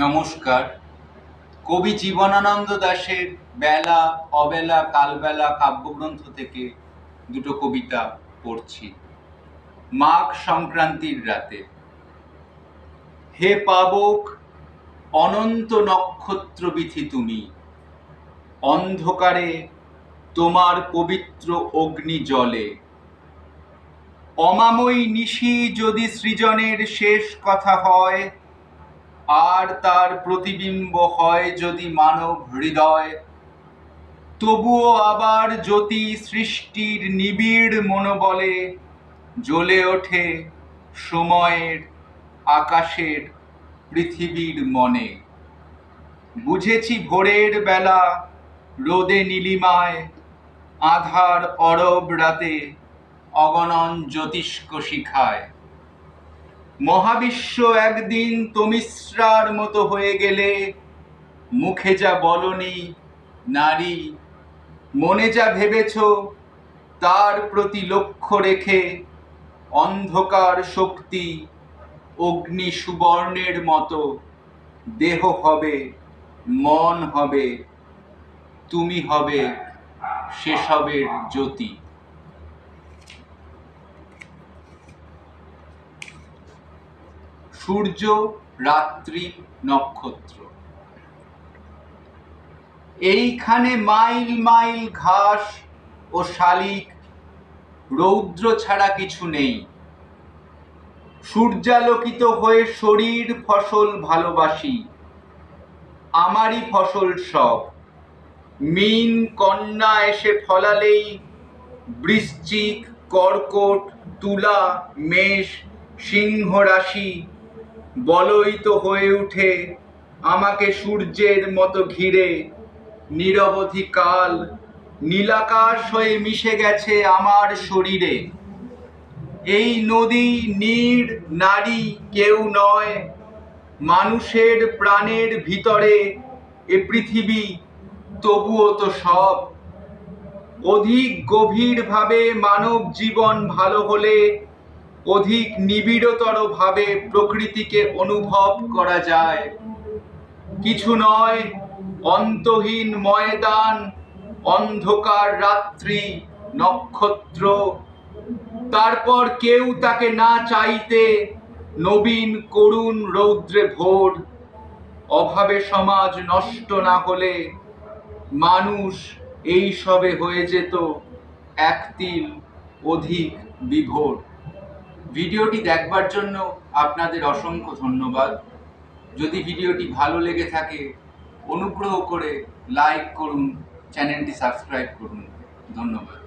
নমস্কার। কবি জীবনানন্দ দাশের বেলা অবেলা কালবেলা কাব্যগ্রন্থ থেকে দুটো কবিতা পড়ছি। মাঘ সংক্রান্তির রাতে। হে পাবক, অনন্ত নক্ষত্রবিথি তুমি, অন্ধকারে তোমার পবিত্র অগ্নি জলে। অমাময়ী নিশি যদি সৃজনের শেষ কথা হয়, আর তার প্রতিবিম্ব হয় যদি মানব হৃদয়, তবুও আবার জ্যোতি সৃষ্টির নিবিড় মনোবলে জ্বলে ওঠে সময়ের, আকাশের, পৃথিবীর মনে। বুঝেছি ভোরের বেলা রোদে নীলিমায়, আধার অরব রাতে অগণন জ্যোতিষ্ক শিখায়। মহাবিশ্ব একদিন তমিশ্রার মতো হয়ে গেলে, মুখে যা বলনি নারী, মনে যা ভেবেছ তার প্রতি লক্ষ্য রেখে অন্ধকার শক্তি অগ্নি সুবর্ণের মতো দেহ হবে, মন হবে, তুমি হবে সেসবের জ্যোতি। সূর্য, রাত্রি, নক্ষত্র। এইখানে মাইল মাইল ঘাস ও শালিক, রৌদ্র ছাড়া কিছু নেই। সূর্যালোকিত হয়ে শরীর ফসল ভালোবাসি, আমারই ফসল সব। মীন কন্যা এসে ফলালেই বৃশ্চিক, কর্কট, তুলা, মেষ, সিংহ রাশি বলয়িত হয়ে উঠে আমাকে সূর্যের মতো ঘিরে। নিরবধি কাল নীলাকাশ হয়ে মিশে গেছে আমার শরীরে। এই নদী, নীড়, নারী কেউ নয়, মানুষের প্রাণের ভিতরে এ পৃথিবী, তবুও তো সব। অধিক গভীরভাবে মানব জীবন ভালো হলে অধিক নিবিড়তর ভাবে প্রকৃতিকে অনুভব করা যায়। কিছু নয়, অন্তহীন ময়দান, অন্ধকার রাত্রি, নক্ষত্র। তারপর কেউ তাকে না চাইতে নবীন করুণ রৌদ্রে ভোর। অভাবে সমাজ নষ্ট না হলে মানুষ এই সবে হয়ে যেত এক তিল অধিক বিভোর। ভিডিওটি দেখবার জন্য আপনাদের অসংখ্য ধন্যবাদ। যদি ভিডিওটি ভালো লেগে থাকে অনুগ্রহ করে লাইক করুন, চ্যানেলটি সাবস্ক্রাইব করুন। ধন্যবাদ।